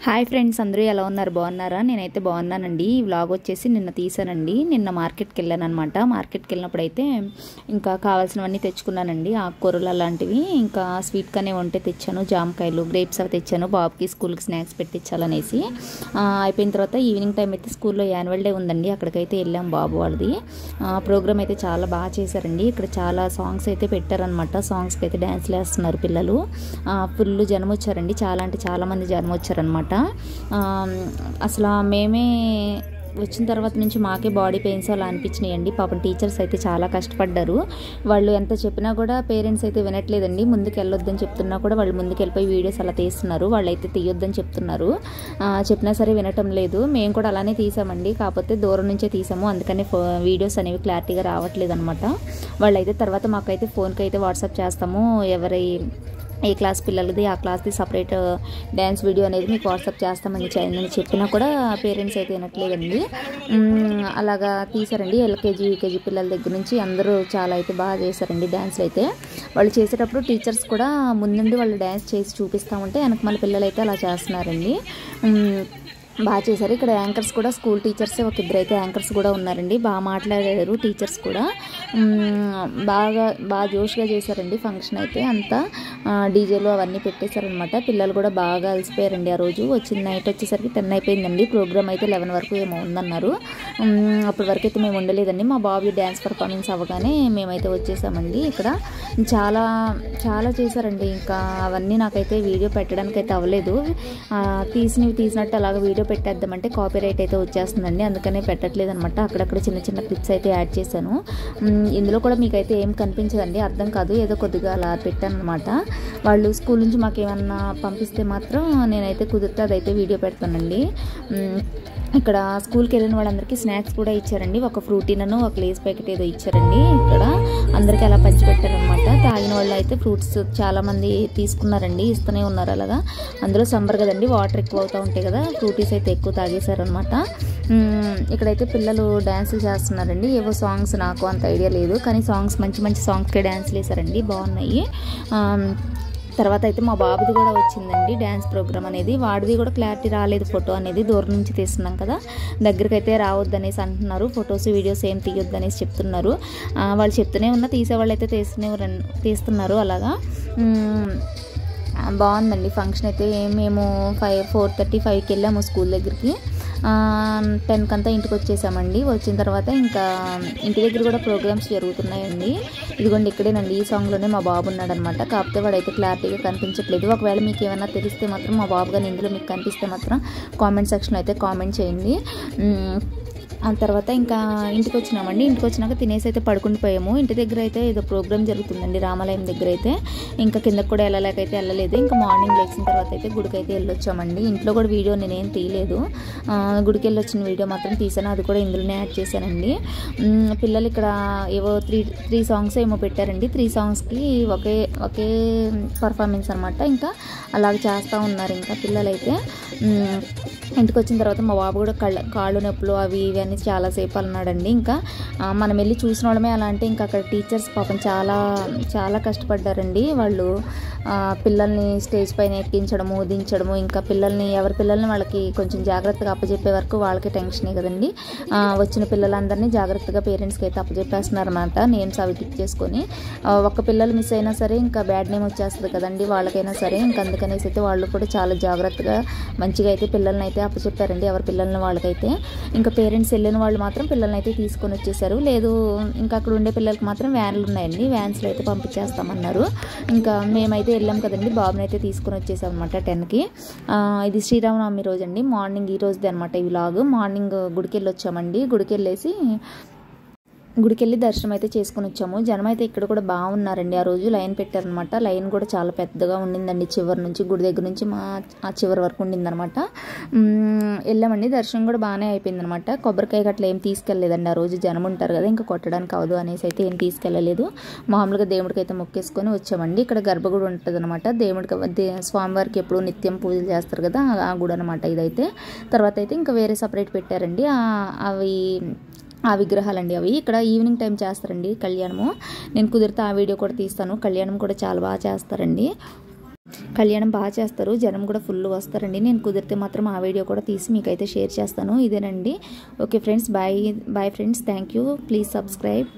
Hi friends, అందరూ ఎలా ఉన్నారు? బాగున్నారా? నేనైతే బాగున్నానండి. ఈ వ్లాగ్ వచ్చేసి నిన్న తీసానండి. నిన్న మార్కెట్కి వెళ్ళాను అనమాట. మార్కెట్కి వెళ్ళినప్పుడు అయితే ఇంకా కావాల్సినవన్నీ తెచ్చుకున్నానండి. ఆకుకూరలు అలాంటివి, ఇంకా స్వీట్గానే వంటే తెచ్చాను. జామకాయలు, గ్రేప్స్ అవి తెచ్చాను. బాబుకి స్కూల్కి స్నాక్స్ పెట్టించాలనేసి. అయిపోయిన తర్వాత ఈవినింగ్ టైం అయితే స్కూల్లో యాన్యువల్ డే ఉందండి. అక్కడికైతే వెళ్ళాం. బాబు వాళ్ళది ప్రోగ్రామ్ అయితే చాలా బాగా చేశారండి. ఇక్కడ చాలా సాంగ్స్ అయితే పెట్టారనమాట. సాంగ్స్కి అయితే డ్యాన్స్లు వేస్తున్నారు పిల్లలు. ఫుల్ జనం వచ్చారండి. చాలా అంటే చాలామంది జనం వచ్చారనమాట. అసలు మేమే వచ్చిన తర్వాత నుంచి మాకే బాడీ పెయిన్స్ అలా అనిపించినాయండి. పాపం టీచర్స్ అయితే చాలా కష్టపడ్డారు. వాళ్ళు ఎంత చెప్పినా కూడా పేరెంట్స్ అయితే వినట్లేదండి. ముందుకు వెళ్ళొద్దని చెప్తున్నా కూడా వాళ్ళు ముందుకు వెళ్ళిపోయి వీడియోస్ అలా తీస్తున్నారు. వాళ్ళు అయితే తీయొద్దని చెప్తున్నారు. చెప్పినా సరే వినటం లేదు. మేము కూడా అలానే తీసామండి. కాకపోతే దూరం నుంచే తీసాము, అందుకని వీడియోస్ అనేవి క్లారిటీగా రావట్లేదు అనమాట. వాళ్ళైతే తర్వాత మాకైతే ఫోన్కి అయితే వాట్సాప్ చేస్తాము, ఎవరి ఏ క్లాస్ పిల్లలది ఆ క్లాస్ది సపరేట్ డ్యాన్స్ వీడియో అనేది మీకు వాట్సాప్ చేస్తామని చెప్పినా కూడా పేరెంట్స్ అయితే వినట్లేదండి. అలాగా తీసారండి. ఎల్కేజీ యూకేజీ పిల్లల దగ్గర నుంచి అందరూ చాలా అయితే బాగా చేశారండి డ్యాన్స్లు అయితే. వాళ్ళు చేసేటప్పుడు టీచర్స్ కూడా ముందుండి వాళ్ళు డ్యాన్స్ చేసి చూపిస్తూ ఉంటే వెనక మళ్ళీ పిల్లలు అయితే అలా చేస్తున్నారండి. బాగా చేశారు. ఇక్కడ యాంకర్స్ కూడా స్కూల్ టీచర్స్ ఒక ఇద్దరైతే యాంకర్స్ కూడా ఉన్నారండి. బాగా మాట్లాడారు టీచర్స్ కూడా. బాగా జోష్గా చేశారండి ఫంక్షన్ అయితే. అంతా డీజేలు అవన్నీ పెట్టేశారనమాట. పిల్లలు కూడా బాగా అలసిపోయారండి. ఆ రోజు వచ్చిన నైట్ వచ్చేసరికి 10 అయిపోయిందండి. ప్రోగ్రామ్ అయితే 11 వరకు ఏమో ఉందన్నారు. అప్పటి వరకు అయితే మేము ఉండలేదండి. మా బాబు డ్యాన్స్ పర్ఫార్మెన్స్ అవ్వగానే మేమైతే వచ్చేసామండి. ఇక్కడ చాలా చాలా చేశారండి. ఇంకా అవన్నీ నాకైతే వీడియో పెట్టడానికి అయితే అవ్వలేదు. తీసినట్టు అలాగ వీడియో పెట్టేద్దామంటే కాపీరైట్ అయితే వచ్చేస్తుందండి, అందుకనే పెట్టట్లేదు అనమాట. అక్కడక్కడ చిన్న చిన్న క్లిప్స్ అయితే యాడ్ చేశాను. ఇందులో కూడా మీకైతే ఏం కనిపించదండి, అర్థం కాదు, ఏదో కొద్దిగా అలా పెట్టాను అనమాట. వాళ్ళు స్కూల్ నుంచి మాకు ఏమన్నా పంపిస్తే మాత్రం నేనైతే కుదిరితే అదైతే వీడియో పెడతానండి. ఇక్కడ స్కూల్కి వెళ్ళిన వాళ్ళందరికీ స్నాక్స్ కూడా ఇచ్చారండి. ఒక ఫ్రూటీనను ఒక లేస్ ప్యాకెట్ ఏదో ఇచ్చారండి. ఇక్కడ అందరికీ అలా పంచిపెట్టారనమాట. తాగిన వాళ్ళు అయితే ఫ్రూట్స్ చాలామంది తీసుకున్నారండి, ఇస్తూనే ఉన్నారు అలాగా. అందులో సమ్మర్ కదండి, వాటర్ ఎక్కువ అవుతూ ఉంటాయి కదా, ఫ్రూటీస్ అయితే ఎక్కువ తాగేశారనమాట. ఇక్కడైతే పిల్లలు డ్యాన్సులు చేస్తున్నారండి. ఏవో సాంగ్స్ నాకు అంత ఐడియా లేదు, కానీ సాంగ్స్ మంచి మంచి సాంగ్స్కే డ్యాన్స్లు వేశారండి, బాగున్నాయి. తర్వాత అయితే మా బాబుది కూడా వచ్చిందండి డ్యాన్స్ ప్రోగ్రామ్ అనేది. వాడిది కూడా క్లారిటీ రాలేదు, ఫోటో అనేది దూరం నుంచి తీస్తున్నాం కదా, దగ్గరికి అయితే రావద్దు అనేసి అంటున్నారు. ఫొటోస్ వీడియోస్ ఏం తీయొద్దు అనేసి చెప్తున్నారు. వాళ్ళు చెప్తూనే ఉన్నా, తీసేవాళ్ళు అయితే తీస్తున్నారు అలాగా. బాగుందండి ఫంక్షన్ అయితే. మేము 4:35కి వెళ్ళాము స్కూల్ దగ్గరికి. 10 కంతా ఇంటికి వచ్చేసామండి. వచ్చిన తర్వాత ఇంకా ఇంటి దగ్గర కూడా ప్రోగ్రామ్స్ జరుగుతున్నాయండి. ఇదిగోండి ఇక్కడేనండి, ఈ సాంగ్లోనే మా బాబు ఉన్నాడనమాట. కాకపోతే వాడైతే క్లారిటీగా కనిపించట్లేదు. ఒకవేళ మీకు ఏమైనా తెలిస్తే మాత్రం, మా బాబు కానీ ఇందులో మీకు కనిపిస్తే మాత్రం కామెంట్ సెక్షన్లో అయితే కామెంట్ చేయండి. ఆ తర్వాత ఇంకా ఇంటికి వచ్చినామండి. ఇంటికి వచ్చినాక తినేసి అయితే పడుకుండిపోయాము. ఇంటి దగ్గర అయితే ఏదో ప్రోగ్రామ్ జరుగుతుందండి రామాలయం దగ్గర అయితే. ఇంకా కిందకు కూడా వెళ్ళలేకైతే వెళ్ళలేదు. ఇంకా మార్నింగ్ లేచిన తర్వాత అయితే గుడికి అయితే వెళ్ళొచ్చామండి. ఇంట్లో కూడా వీడియో నేనేం తీయలేదు, గుడికి వెళ్ళొచ్చిన వీడియో మాత్రం తీసాను, అది కూడా ఇందులోనే యాడ్ చేశానండి. పిల్లలు ఇక్కడ ఏవో త్రీ సాంగ్స్ ఏమో పెట్టారండి. 3 సాంగ్స్కి ఒకే పర్ఫార్మెన్స్ అనమాట. ఇంకా అలాగ చేస్తూ ఉన్నారు ఇంకా పిల్లలైతే. ఇంటికి వచ్చిన తర్వాత మా బాబు కూడా కాళ్ళు నొప్పులు అవి ఇవి అని చాలాసేపు అన్నాడండి. ఇంకా మనం వెళ్ళి చూసిన వాళ్ళమే అలా అంటే, ఇంకా అక్కడ టీచర్స్ పాపం చాలా చాలా కష్టపడ్డారండి. వాళ్ళు పిల్లల్ని స్టేజ్ పైన ఎక్కించడము, దించడము, ఇంకా ఎవరి పిల్లల్ని వాళ్ళకి కొంచెం జాగ్రత్తగా అప్పచెప్పే వరకు వాళ్ళకి టెన్షనే కదండి. వచ్చిన పిల్లలందరినీ జాగ్రత్తగా పేరెంట్స్కి అయితే అప్పచెప్పేస్తున్నారు అన్నమాట, నేమ్స్ అవి టిక్ చేసుకొని. ఒక్క పిల్లలు మిస్ అయినా సరే ఇంకా బ్యాడ్ నేమ్ వచ్చేస్తుంది కదండి వాళ్ళకైనా సరే. ఇంకా అందుకనేసి అయితే వాళ్ళు కూడా చాలా జాగ్రత్తగా మంచిగా అయితే పిల్లల్ని అయితే అప్పచెప్పారండి, ఎవరి పిల్లల్ని వాళ్ళకైతే. ఇంకా పేరెంట్స్ వెళ్ళిన వాళ్ళు మాత్రం పిల్లల్ని అయితే తీసుకొని వచ్చేసారు. లేదు ఇంకా అక్కడ ఉండే పిల్లలకి మాత్రం వ్యాన్లు ఉన్నాయండి, వ్యాన్స్లో అయితే పంపించేస్తామన్నారు. ఇంకా మేమైతే వెళ్ళాం కదండి, బాబుని అయితే తీసుకొని వచ్చేసాం అనమాట 10కి. ఇది శ్రీరామనవమి రోజు అండి, మార్నింగ్ ఈ రోజుది అనమాట ఈ వ్లాగ్. మార్నింగ్ గుడికి వెళ్ళొచ్చామండి. గుడికి వెళ్ళి దర్శనం అయితే చేసుకుని వచ్చాము. జనం అయితే ఇక్కడ కూడా బాగున్నారండి. ఆ రోజు లైన్ పెట్టారనమాట. లైన్ కూడా చాలా పెద్దగా ఉండిందండి, చివరి నుంచి గుడి దగ్గర నుంచి ఆ చివరి వరకు ఉండిందనమాట. వెళ్ళామండి, దర్శనం కూడా బాగానే అయిపోయిందనమాట. కొబ్బరికాయ గట్ల ఏం తీసుకెళ్ళలేదండి, ఆ రోజు జనం ఉంటారు కదా, ఇంకా కొట్టడానికి అవదు అనేసి అయితే ఏం తీసుకెళ్ళలేదు. మామూలుగా దేవుడికి అయితే మొక్కేసుకొని వచ్చామండి. ఇక్కడ గర్భగుడి ఉంటుంది అనమాట. స్వామివారికి ఎప్పుడు నిత్యం పూజలు చేస్తారు కదా, ఆ గుడి అనమాట ఇదైతే. తర్వాత అయితే ఇంకా వేరే సపరేట్ పెట్టారండి అవి ఆ విగ్రహాలండి అవి. ఇక్కడ ఈవినింగ్ టైం చేస్తారండి కళ్యాణము. నేను కుదిరితే ఆ వీడియో కూడా తీస్తాను. కళ్యాణం కూడా చాలా బాగా చేస్తారండి. కళ్యాణం బాగా చేస్తారు, జనం కూడా ఫుల్ వస్తారండి. నేను కుదిరితే మాత్రం ఆ వీడియో కూడా తీసి మీకైతే షేర్ చేస్తాను. ఇదేనండి. Okay friends, bye friends, thank you, please subscribe.